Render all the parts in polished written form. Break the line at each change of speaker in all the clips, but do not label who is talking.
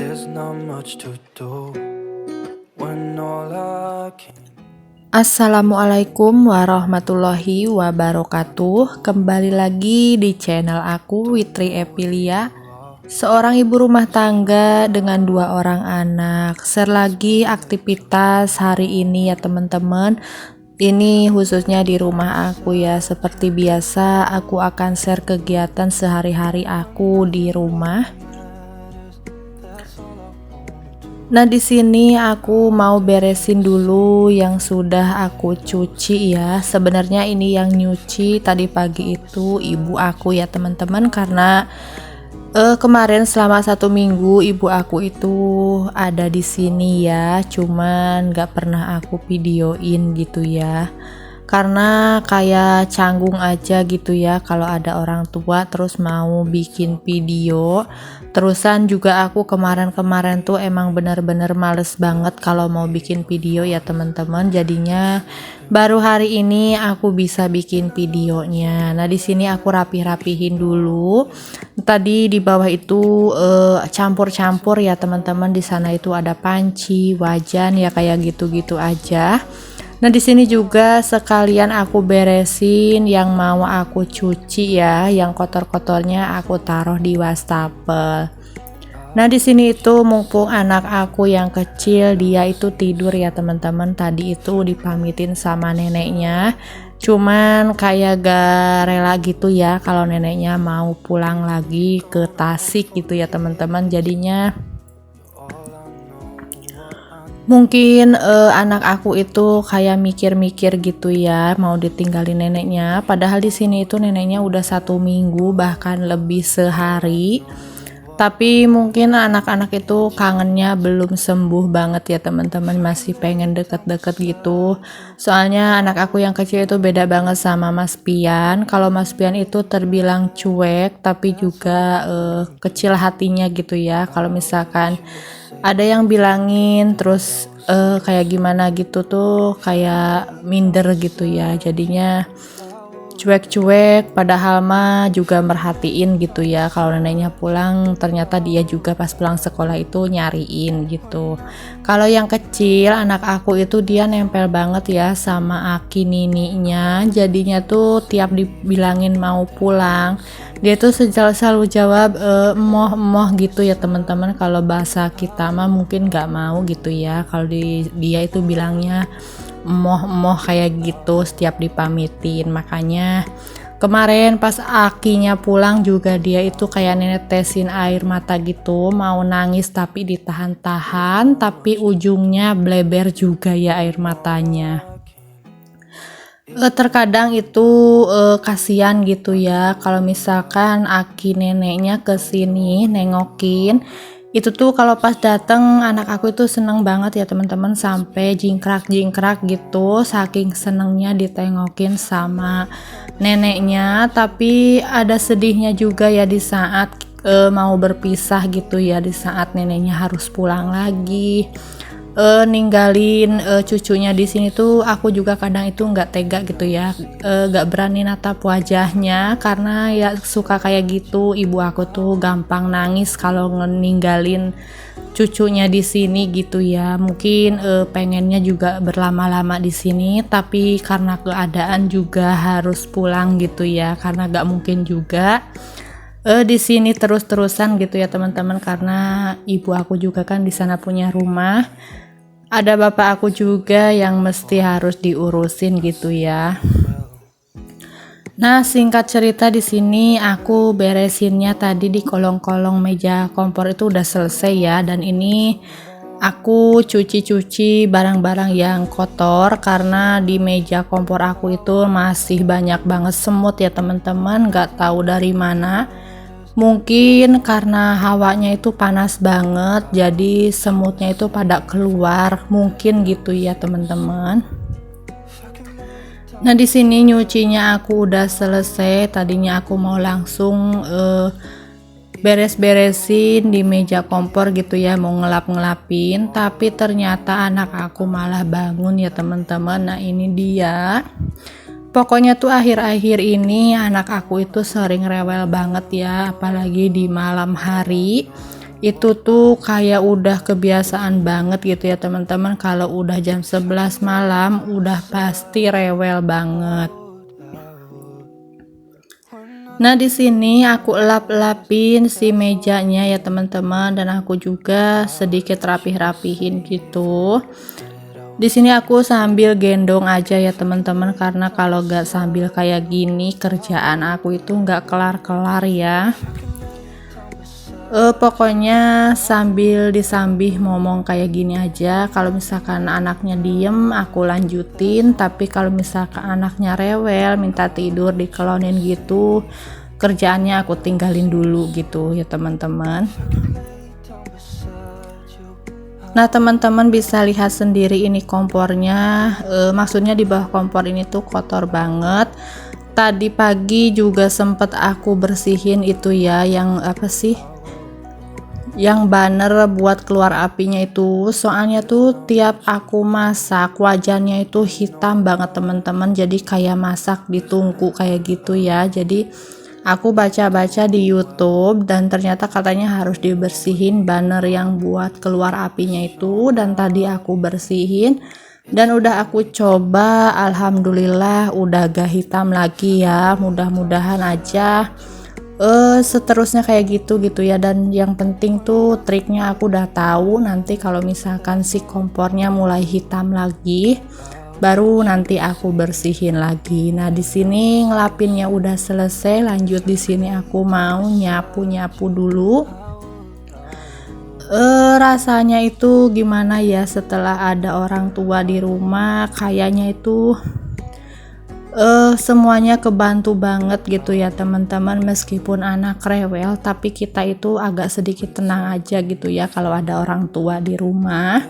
There's not much to do when all I can.
Assalamualaikum warahmatullahi wabarakatuh. Kembali lagi di channel aku, Witri Epilia, seorang ibu rumah tangga dengan 2 orang anak. Share lagi aktivitas hari ini ya teman-teman. Ini khususnya di rumah aku ya. Seperti biasa aku akan share kegiatan sehari-hari aku di rumah. Nah, di sini aku mau beresin dulu yang sudah aku cuci ya. Sebenarnya ini yang nyuci tadi pagi itu ibu aku ya teman-teman, karena kemarin selama 1 minggu ibu aku itu ada di sini ya. Cuman gak pernah aku videoin gitu ya. Karena kayak canggung aja gitu ya kalau ada orang tua terus mau bikin video. Terusan juga aku kemarin-kemarin tuh emang bener-bener males banget kalau mau bikin video ya teman-teman. Jadinya baru hari ini aku bisa bikin videonya. Nah, di sini aku rapi-rapihin dulu. Tadi di bawah itu campur-campur ya teman-teman. Di sana itu ada panci, wajan ya kayak gitu-gitu aja. Nah, di sini juga sekalian aku beresin yang mau aku cuci ya, yang kotor-kotornya aku taruh di wastafel. Nah, di sini itu mumpung anak aku yang kecil dia itu tidur ya teman-teman. Tadi itu dipamitin sama neneknya. Cuman kayak gak rela gitu ya kalau neneknya mau pulang lagi ke Tasik gitu ya teman-teman. Jadinya mungkin anak aku itu kayak mikir-mikir gitu ya mau ditinggalin neneknya, padahal di sini itu neneknya udah 1 minggu bahkan lebih sehari. Tapi mungkin anak-anak itu kangennya belum sembuh banget ya teman-teman, masih pengen deket-deket gitu. Soalnya anak aku yang kecil itu beda banget sama Mas Pian. Kalau Mas Pian itu terbilang cuek tapi juga kecil hatinya gitu ya. Kalau misalkan ada yang bilangin terus kayak gimana gitu tuh kayak minder gitu ya, jadinya cuek-cuek, padahal mah juga merhatiin gitu ya. Kalau neneknya pulang ternyata dia juga pas pulang sekolah itu nyariin gitu. Kalau yang kecil anak aku itu dia nempel banget ya sama aki nininya, jadinya tuh tiap dibilangin mau pulang dia tuh selalu jawab emoh gitu ya teman-teman. Kalau bahasa kita mah mungkin gak mau gitu ya, kalau dia itu bilangnya emoh kayak gitu setiap dipamitin. Makanya kemarin pas akinya pulang juga dia itu kayak netesin air mata gitu, mau nangis tapi ditahan-tahan, tapi ujungnya bleber juga ya air matanya. Terkadang itu kasihan gitu ya kalau misalkan aki neneknya kesini nengokin. Itu tuh kalau pas dateng anak aku itu seneng banget ya teman-teman, sampai jingkrak-jingkrak gitu saking senengnya ditengokin sama neneknya. Tapi ada sedihnya juga ya di saat mau berpisah gitu ya, di saat neneknya harus pulang lagi, ninggalin cucunya di sini tuh. Aku juga kadang itu nggak tega gitu ya, nggak berani natap wajahnya karena ya suka kayak gitu. Ibu aku tuh gampang nangis kalau ninggalin cucunya di sini gitu ya. Mungkin pengennya juga berlama-lama di sini, tapi karena keadaan juga harus pulang gitu ya, karena nggak mungkin juga di sini terus-terusan gitu ya teman-teman, karena ibu aku juga kan di sana punya rumah, ada bapak aku juga yang mesti harus diurusin gitu ya. Nah, singkat cerita di sini aku beresinnya tadi di kolong-kolong meja kompor itu udah selesai ya, dan ini aku cuci-cuci barang-barang yang kotor karena di meja kompor aku itu masih banyak banget semut ya teman-teman, nggak tahu dari mana. Mungkin karena hawanya itu panas banget, jadi semutnya itu pada keluar, mungkin gitu ya teman-teman. Nah, di sini nyucinya aku udah selesai. Tadinya aku mau langsung beres-beresin di meja kompor gitu ya, mau ngelap-ngelapin, tapi ternyata anak aku malah bangun ya teman-teman. Nah, ini dia. Pokoknya tuh akhir-akhir ini anak aku itu sering rewel banget ya, apalagi di malam hari. itu tuh kayak udah kebiasaan banget gitu ya teman-teman, kalau udah jam 11 malam udah pasti rewel banget. Nah, di sini aku elap-elapin si mejanya ya teman-teman, dan aku juga sedikit rapih-rapihin gitu. Di sini aku sambil gendong aja ya teman-teman, karena kalau gak sambil kayak gini kerjaan aku itu gak kelar-kelar ya. Pokoknya sambil disambih ngomong kayak gini aja. Kalau misalkan anaknya diem aku lanjutin, tapi kalau misalkan anaknya rewel minta tidur dikelonin gitu, kerjaannya aku tinggalin dulu gitu ya teman-teman. Nah, teman-teman bisa lihat sendiri ini kompornya, maksudnya di bawah kompor ini tuh kotor banget. Tadi pagi juga sempet aku bersihin itu ya, yang apa sih, yang banner buat keluar apinya itu. Soalnya tuh tiap aku masak wajannya itu hitam banget teman-teman, jadi kayak masak di tungku kayak gitu ya. Jadi aku baca-baca di YouTube dan ternyata katanya harus dibersihin banner yang buat keluar apinya itu, dan tadi aku bersihin dan udah aku coba, alhamdulillah udah gak hitam lagi ya. Mudah-mudahan aja seterusnya kayak gitu ya. Dan yang penting tuh triknya aku udah tahu, nanti kalau misalkan si kompornya mulai hitam lagi baru nanti aku bersihin lagi. Nah, di sini ngelapinnya udah selesai, lanjut di sini aku mau nyapu-nyapu dulu. Rasanya itu gimana ya setelah ada orang tua di rumah, kayaknya itu semuanya kebantu banget gitu ya teman-teman. Meskipun anak rewel tapi kita itu agak sedikit tenang aja gitu ya kalau ada orang tua di rumah.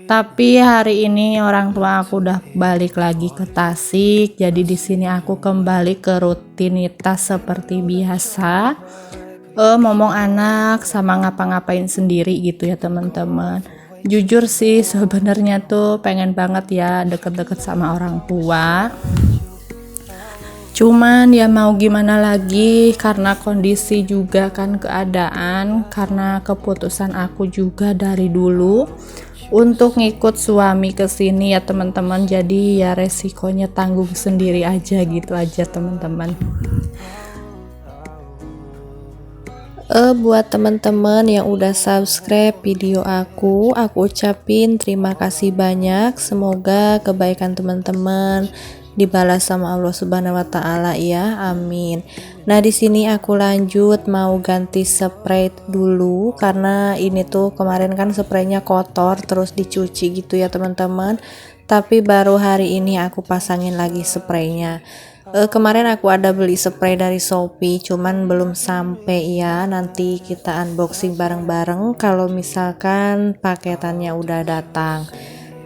Tapi hari ini orang tua aku udah balik lagi ke Tasik, jadi di sini aku kembali ke rutinitas seperti biasa, ngomong anak sama ngapa-ngapain sendiri gitu ya teman-teman. Jujur sih sebenarnya tuh pengen banget ya deket-deket sama orang tua, cuman ya mau gimana lagi, karena kondisi juga kan, keadaan, karena keputusan aku juga dari dulu untuk ngikut suami ke sini ya teman-teman. Jadi ya resikonya tanggung sendiri aja gitu aja teman-teman. Buat teman-teman yang udah subscribe video aku ucapin terima kasih banyak. Semoga kebaikan teman-teman dibalas sama Allah Subhanahu wa taala ya. Amin. Nah, di sini aku lanjut mau ganti spray dulu, karena ini tuh kemarin kan spraynya kotor terus dicuci gitu ya teman-teman. Tapi baru hari ini aku pasangin lagi spraynya. Kemarin aku ada beli spray dari Shopee, cuman belum sampai ya. Nanti kita unboxing bareng-bareng kalau misalkan paketannya udah datang.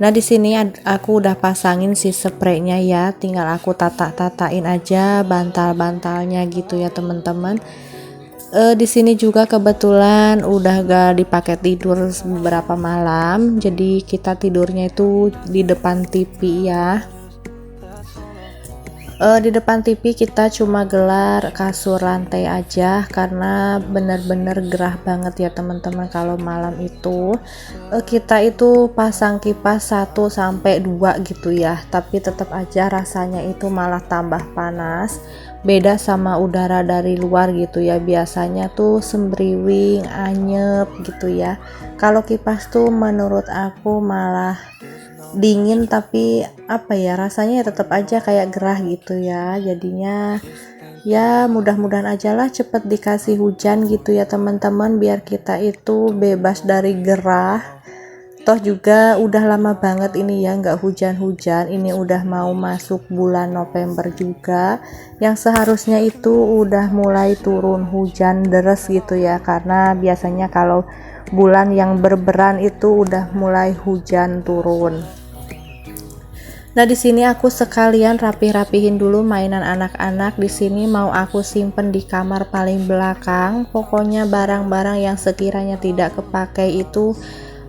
Nah, di sini aku udah pasangin si spraynya ya, tinggal aku tatak-tatakin aja bantal-bantalnya gitu ya teman-teman. Di sini juga kebetulan udah gak dipakai tidur beberapa malam, jadi kita tidurnya itu di depan TV ya. Di depan TV kita cuma gelar kasur lantai aja, karena bener-bener gerah banget ya teman-teman. Kalau malam itu kita itu pasang kipas 1-2 gitu ya, tapi tetap aja rasanya itu malah tambah panas. Beda sama udara dari luar gitu ya, biasanya tuh sembriwing, anyep gitu ya. Kalau kipas tuh menurut aku malah dingin, tapi apa ya, rasanya tetap aja kayak gerah gitu ya. Jadinya ya mudah-mudahan aja lah cepet dikasih hujan gitu ya teman-teman, biar kita itu bebas dari gerah. Toh juga udah lama banget ini ya nggak hujan-hujan. Ini udah mau masuk bulan November juga, yang seharusnya itu udah mulai turun hujan deres gitu ya, karena biasanya kalau bulan yang berberan itu udah mulai hujan turun. Nah, di sini aku sekalian rapih-rapihin dulu mainan anak-anak. Di sini mau aku simpen di kamar paling belakang. Pokoknya barang-barang yang sekiranya tidak kepakai itu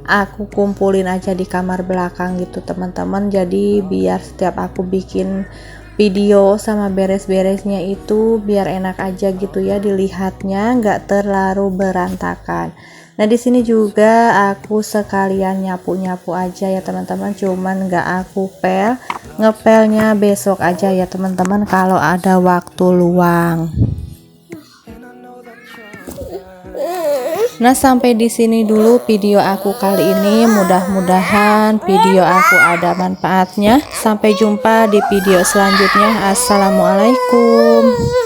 aku kumpulin aja di kamar belakang gitu teman-teman. Jadi biar setiap aku bikin video sama beres-beresnya itu biar enak aja gitu ya dilihatnya, nggak terlalu berantakan. Nah di sini juga aku sekalian nyapu-nyapu aja ya teman-teman, cuman nggak aku pel, ngepelnya besok aja ya teman-teman kalau ada waktu luang. Nah sampai di sini dulu video aku kali ini, mudah-mudahan video aku ada manfaatnya. Sampai jumpa di video selanjutnya. Assalamualaikum.